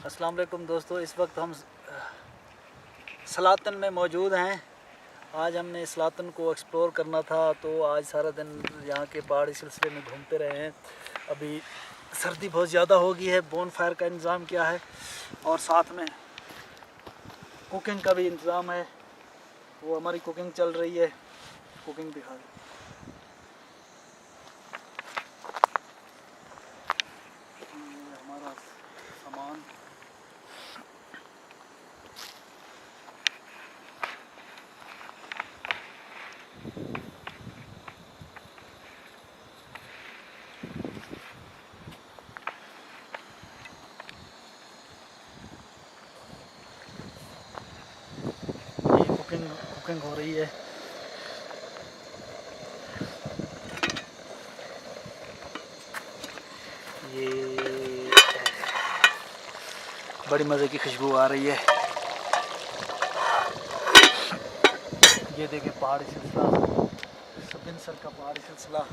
अस्सलाम वालेकुम दोस्तों, इस वक्त हम सलातन में मौजूद हैं। आज हमने सलातन को एक्सप्लोर करना था, तो आज सारा दिन यहाँ के पहाड़ी सिलसिले में घूमते रहे हैं। अभी सर्दी बहुत ज़्यादा हो गई है, बोन फायर का इंतज़ाम किया है और साथ में कुकिंग का भी इंतज़ाम है। वो हमारी कुकिंग चल रही है, कुकिंग दिखा दें। हमारा सामान कुकिंग हो रही है। ये बड़ी मज़े की खुशबू आ रही है। ये देखिए पहाड़ी सिलसिला, सपिनसर का पहाड़ी सिलसिला।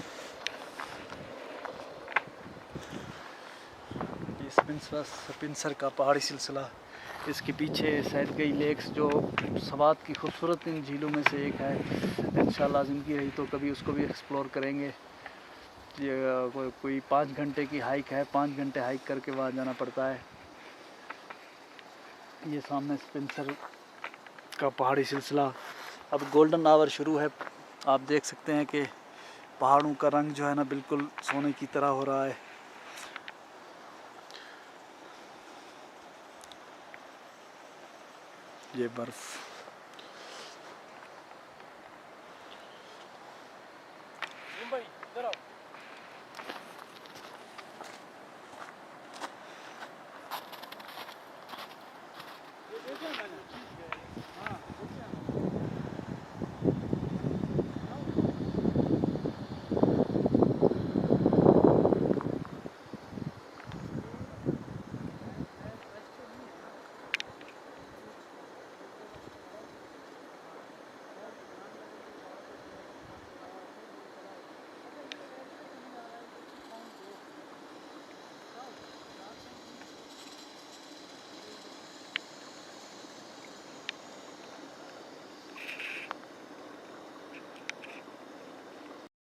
ये सपिनसर का पहाड़ी सिलसिला। इसके पीछे सैदगई लेक्स, जो सवात की खूबसूरत इन झीलों में से एक है। इंशाल्लाह ज़िंदगी रही तो कभी उसको भी एक्सप्लोर करेंगे। ये कोई 5 घंटे की हाइक है, 5 घंटे हाइक करके वहाँ जाना पड़ता है। ये सामने सपिनसर का पहाड़ी सिलसिला। अब गोल्डन आवर शुरू है। आप देख सकते हैं कि पहाड़ों का रंग जो है ना, बिल्कुल सोने की तरह हो रहा है। ये बर्फ़